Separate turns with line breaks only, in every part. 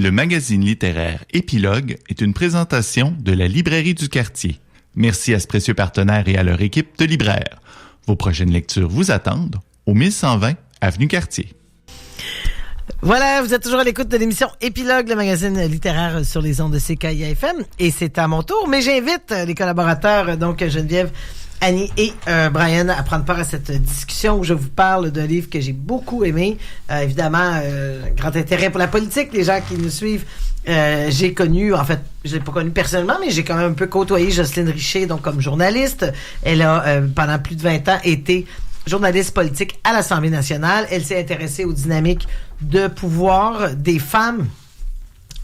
Le magazine littéraire Épilogue est une présentation de la Librairie du Quartier. Merci à ce précieux partenaire et à leur équipe de libraires. Vos prochaines lectures vous attendent au 1120 Avenue Cartier.
Voilà, vous êtes toujours à l'écoute de l'émission Épilogue, le magazine littéraire sur les ondes de CKIA-FM. Et c'est à mon tour, mais j'invite les collaborateurs, donc Geneviève, Annie et Brian, à prendre part à cette discussion où je vous parle d'un livre que j'ai beaucoup aimé. Évidemment, grand intérêt pour la politique. Les gens qui nous suivent, j'ai connu, en fait, je l'ai pas connu personnellement, mais j'ai quand même un peu côtoyé Jocelyne Richer, donc comme journaliste. Elle a, pendant plus de 20 ans, été journaliste politique à l'Assemblée nationale. Elle s'est intéressée aux dynamiques de pouvoir des femmes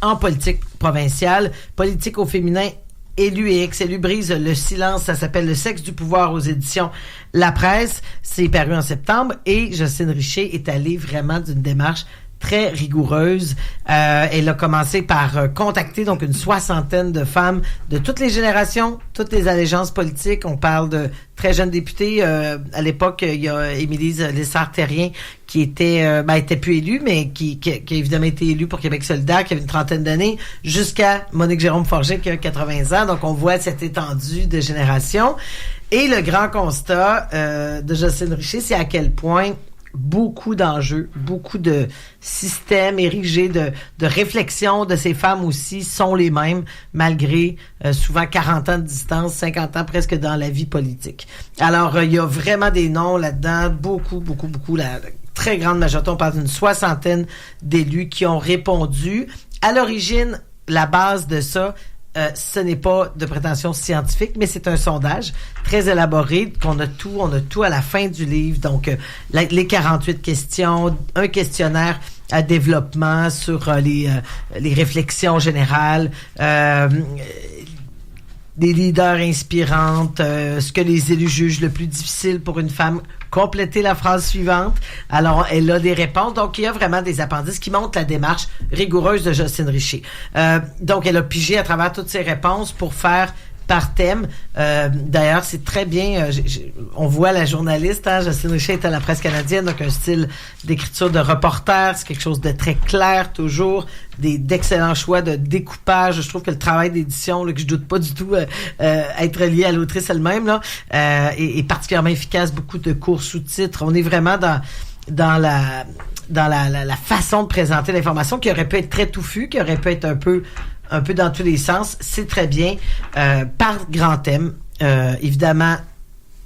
en politique provinciale, politique au féminin, élus et ex-élus brisent le silence. Ça s'appelle Le sexe du pouvoir aux éditions La Presse. C'est paru en septembre et Jocelyne Richer est allée vraiment d'une démarche très rigoureuse. Elle a commencé par contacter donc une 60aine de femmes de toutes les générations, toutes les allégeances politiques. On parle de très jeunes députés. À l'époque, il y a Émilie Lessard-Terrien qui était plus élue, mais qui a évidemment été élue pour Québec solidaire, qui avait une trentaine d'années, jusqu'à Monique Jérôme-Forget qui a 80 ans. Donc, on voit cette étendue de génération. Et le grand constat de Jocelyne Richer, c'est à quel point beaucoup d'enjeux, beaucoup de systèmes érigés, de réflexion de ces femmes aussi sont les mêmes, malgré souvent 40 ans de distance, 50 ans presque dans la vie politique. Alors, il y a vraiment des noms là-dedans, beaucoup, la très grande majorité, on parle d'une 60aine d'élus qui ont répondu. À l'origine, la base de ça, ce n'est pas de prétention scientifique, mais c'est un sondage très élaboré on a tout à la fin du livre. Donc, les 48 questions, un questionnaire à développement sur les réflexions générales, des leaders inspirantes, ce que les élus jugent le plus difficile pour une femme, compléter la phrase suivante. Alors, elle a des réponses. Donc, il y a vraiment des appendices qui montrent la démarche rigoureuse de Jocelyne Richer. Donc, elle a pigé à travers toutes ces réponses pour faire par thème. D'ailleurs, c'est très bien. On voit la journaliste, Jocelyne Richer est à la Presse canadienne, donc un style d'écriture de reporter. C'est quelque chose de très clair, toujours. D'excellents choix de découpage. Je trouve que le travail d'édition, là, que je doute pas du tout être lié à l'autrice elle-même, là, est particulièrement efficace. Beaucoup de courts sous-titres. On est vraiment dans la façon de présenter l'information qui aurait pu être très touffue, qui aurait pu être un peu dans tous les sens. C'est très bien. Par grand thème, évidemment,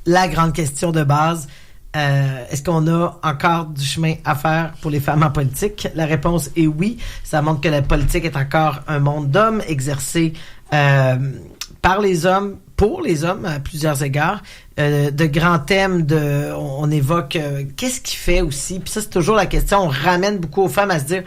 la grande question de base, est-ce qu'on a encore du chemin à faire pour les femmes en politique? La réponse est oui. Ça montre que la politique est encore un monde d'hommes exercé par les hommes, pour les hommes à plusieurs égards. De grands thèmes, on évoque qu'est-ce qui fait aussi, puis ça c'est toujours la question, on ramène beaucoup aux femmes à se dire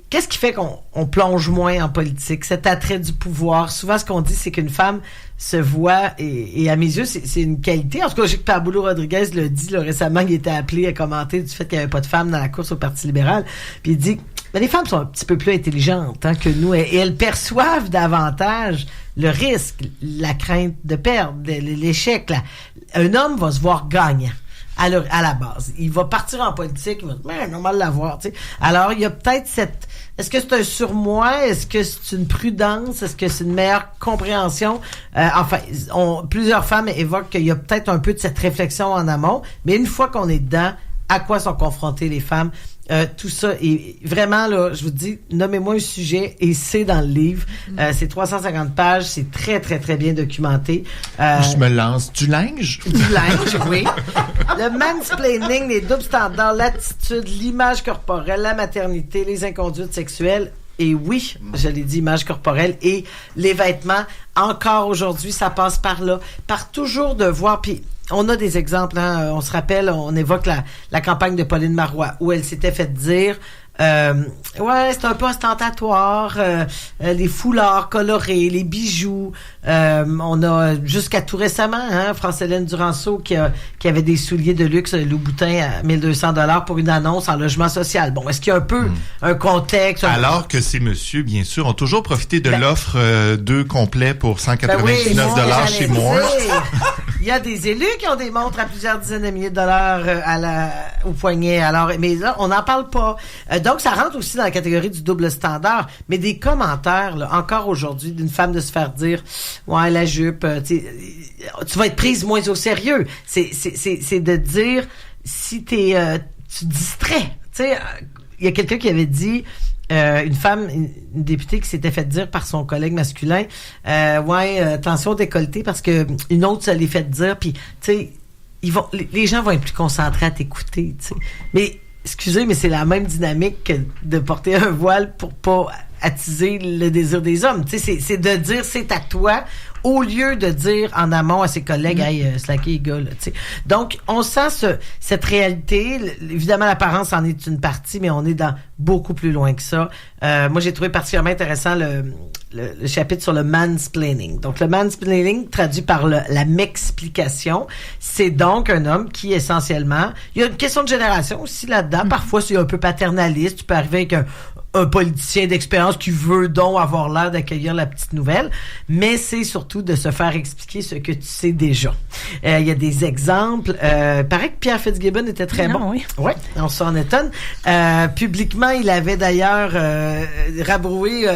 qu'est-ce qui fait qu'on plonge moins en politique? Cet attrait du pouvoir. Souvent, ce qu'on dit, c'est qu'une femme se voit, et à mes yeux, c'est une qualité. En tout cas, je sais que Pablo Rodriguez l'a dit là, récemment, il était appelé à commenter du fait qu'il n'y avait pas de femmes dans la course au Parti libéral. Puis il dit, les femmes sont un petit peu plus intelligentes que nous, et elles perçoivent davantage le risque, la crainte de perdre, l'échec. Un homme va se voir gagnant. À la base. Il va partir en politique, il va dire, normal de l'avoir, tu sais. Alors, il y a peut-être est-ce que c'est un surmoi? Est-ce que c'est une prudence? Est-ce que c'est une meilleure compréhension? Plusieurs femmes évoquent qu'il y a peut-être un peu de cette réflexion en amont, mais une fois qu'on est dedans, à quoi sont confrontées les femmes? Tout ça est vraiment, là, je vous dis, nommez-moi un sujet et c'est dans le livre. C'est 350 pages, c'est très, très, très bien documenté.
Je me lance. Du linge?
Du linge, oui. Le mansplaining, les doubles standards, l'attitude, l'image corporelle, la maternité, les inconduites sexuelles. Et oui, je l'ai dit, image corporelle et les vêtements. Encore aujourd'hui, ça passe par là. Par toujours de voir, puis on a des exemples, on se rappelle, on évoque la campagne de Pauline Marois où elle s'était fait dire c'est un peu ostentatoire, les foulards colorés, les bijoux. On a jusqu'à tout récemment, France-Hélène Duranceau qui avait des souliers de luxe Louboutin à 1200$ pour une annonce en logement social. Bon, est-ce qu'il y a un peu un contexte?
Alors que ces messieurs, bien sûr, ont toujours profité de l'offre 2 complets pour 199$ chez moi.
Il y a des élus qui ont des montres à plusieurs dizaines de milliers de dollars au poignet. Alors, mais là, on n'en parle pas. Donc, ça rentre aussi dans la catégorie du double standard. Mais des commentaires, là, encore aujourd'hui, d'une femme de se faire dire, ouais, la jupe, tu vas être prise moins au sérieux. C'est de dire, si tu distrais. Tu sais, il y a quelqu'un qui avait dit, une femme, une députée qui s'était fait dire par son collègue masculin, attention au décolleté, parce que une autre se l'est fait dire, puis tu sais, les gens vont être plus concentrés à t'écouter, tu sais. Mais excusez, mais c'est la même dynamique que de porter un voile pour pas attiser le désir des hommes. Tu sais, c'est de dire c'est à toi, au lieu de dire en amont à ses collègues, hey, slacker les gars, là, tu sais. Donc, on sent cette réalité. Évidemment, l'apparence en est une partie, mais on est dans beaucoup plus loin que ça. Moi, j'ai trouvé particulièrement intéressant le chapitre sur le mansplaining. Donc, le mansplaining, traduit par la m'explication, c'est donc un homme qui, essentiellement, il y a une question de génération aussi là-dedans. Parfois, c'est un peu paternaliste. Tu peux arriver avec un politicien d'expérience qui veut donc avoir l'air d'accueillir la petite nouvelle, mais c'est surtout de se faire expliquer ce que tu sais déjà. Il y a des exemples. Paraît que Pierre Fitzgibbon était très bon. Oui. Ouais, on s'en étonne. Publiquement, il avait d'ailleurs rabroué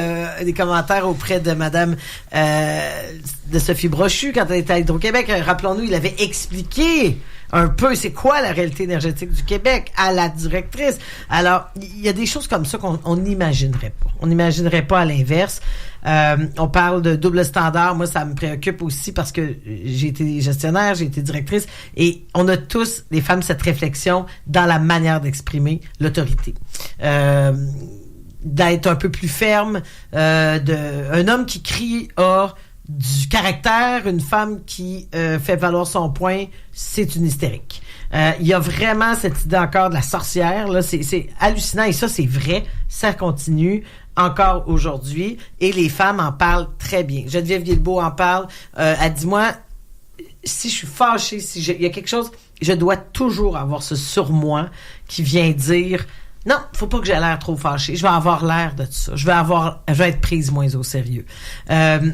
des commentaires auprès de Madame de Sophie Brochu quand elle était à Hydro-Québec. Rappelons-nous, il avait expliqué un peu c'est quoi la réalité énergétique du Québec à la directrice. Alors, il y a des choses comme ça qu'on n'imaginerait pas. On n'imaginerait pas à l'inverse. On parle de double standard. Moi, ça me préoccupe aussi parce que j'ai été gestionnaire, j'ai été directrice et on a tous, les femmes, cette réflexion dans la manière d'exprimer l'autorité. D'être un peu plus ferme, un homme qui crie du caractère, une femme qui fait valoir son point, c'est une hystérique. Il y a vraiment cette idée encore de la sorcière, là, c'est hallucinant et ça c'est vrai, ça continue encore aujourd'hui et les femmes en parlent très bien. Geneviève Guilbeault en parle, elle dit moi, si je suis fâchée, il y a quelque chose, je dois toujours avoir ce surmoi qui vient dire non, faut pas que j'ai l'air trop fâchée. Je vais avoir l'air de ça. Je vais être prise moins au sérieux. Il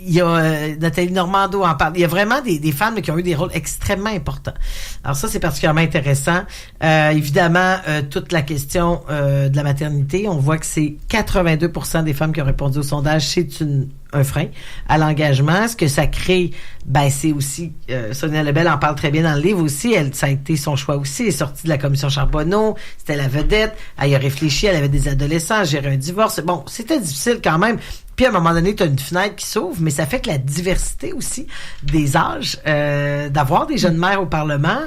y a Nathalie Normando en parle. Il y a vraiment des femmes qui ont eu des rôles extrêmement importants. Alors ça, c'est particulièrement intéressant. Évidemment, toute la question de la maternité, on voit que c'est 82% des femmes qui ont répondu au sondage, c'est un frein à l'engagement. Ce que ça crée, c'est aussi, Sonia Lebel en parle très bien dans le livre aussi, ça a été son choix aussi, elle est sortie de la commission Charbonneau, c'était la vedette, elle y a réfléchi, elle avait des adolescents, elle gérait un divorce. Bon, c'était difficile quand même. Puis à un moment donné, tu as une fenêtre qui s'ouvre, mais ça fait que la diversité aussi des âges, d'avoir des jeunes mères au Parlement,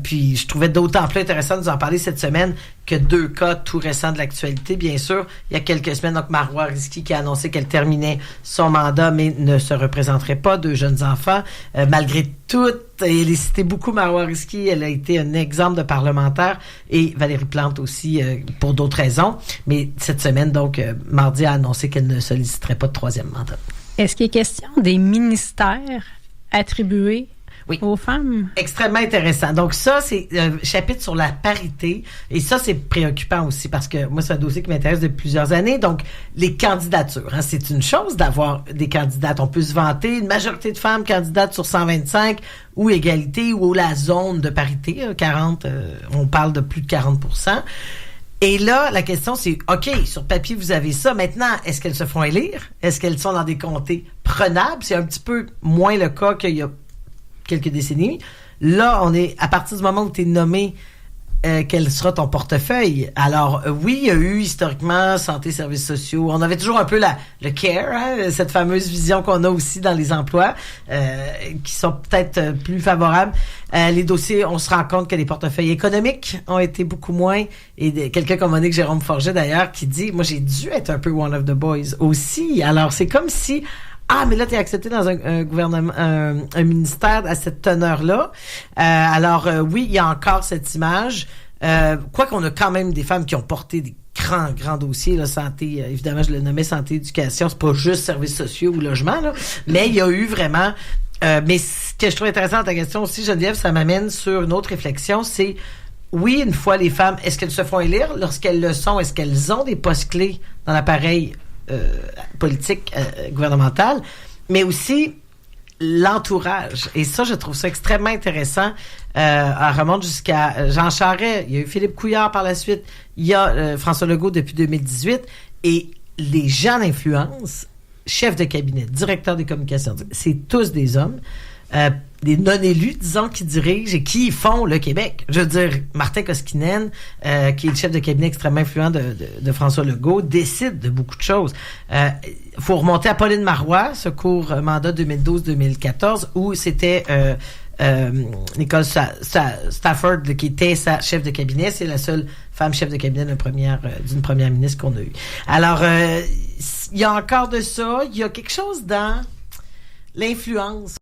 puis je trouvais d'autant plus intéressant de nous en parler cette semaine que 2 cas tout récents de l'actualité, bien sûr. Il y a quelques semaines, donc Marois Risky qui a annoncé qu'elle terminait son mandat, mais ne se représenterait pas, 2 jeunes enfants. Malgré tout, elle est citée beaucoup, Marois Risky, elle a été un exemple de parlementaire, et Valérie Plante aussi, pour d'autres raisons. Mais cette semaine, donc, mardi, a annoncé qu'elle ne solliciterait pas de 3e mandat.
Est-ce qu'il est question des ministères attribués aux femmes? Extrêmement
intéressant. Donc ça, c'est un chapitre sur la parité. Et ça, c'est préoccupant aussi parce que moi, c'est un dossier qui m'intéresse depuis plusieurs années. Donc, les candidatures. C'est une chose d'avoir des candidates. On peut se vanter. Une majorité de femmes candidates sur 125 ou égalité ou la zone de parité. 40, on parle de plus de 40%. Et là, la question, c'est, OK, sur papier, vous avez ça. Maintenant, est-ce qu'elles se font élire? Est-ce qu'elles sont dans des comtés prenables? C'est un petit peu moins le cas qu'il y a quelques décennies. Là, on est à partir du moment où tu es nommé, quel sera ton portefeuille. Alors, oui, il y a eu historiquement santé, services sociaux. On avait toujours un peu le care, cette fameuse vision qu'on a aussi dans les emplois, qui sont peut-être plus favorables. Les dossiers, on se rend compte que les portefeuilles économiques ont été beaucoup moins. Et quelqu'un comme Monique Jérôme Forget, d'ailleurs, qui dit, moi, j'ai dû être un peu one of the boys aussi. Alors, c'est comme si mais là, t'es accepté dans un gouvernement, un ministère à cette teneur-là. Oui, il y a encore cette image. Quoi qu'on a quand même des femmes qui ont porté des grands dossiers, là, santé, évidemment, je le nommais santé, éducation, c'est pas juste services sociaux ou logement, là, mais il y a eu vraiment... mais ce que je trouve intéressant dans ta question aussi, Geneviève, ça m'amène sur une autre réflexion, c'est, oui, une fois les femmes, est-ce qu'elles se font élire? Lorsqu'elles le sont, est-ce qu'elles ont des postes clés dans l'appareil politique gouvernementale, mais aussi l'entourage. Et ça, je trouve ça extrêmement intéressant. Elle remonte jusqu'à Jean Charest. Il y a eu Philippe Couillard par la suite. Il y a François Legault depuis 2018. Et les gens d'influence, chefs de cabinet, directeurs des communications, c'est tous des hommes. Des non-élus, disons, qui dirigent et qui font le Québec. Je veux dire, Martin Koskinen, qui est le chef de cabinet extrêmement influent de François Legault, décide de beaucoup de choses. Faut remonter à Pauline Marois, ce court mandat 2012-2014, où c'était Nicole Stafford qui était sa chef de cabinet. C'est la seule femme chef de cabinet d'une première ministre qu'on a eue. Alors, il y a encore de ça. Il y a quelque chose dans l'influence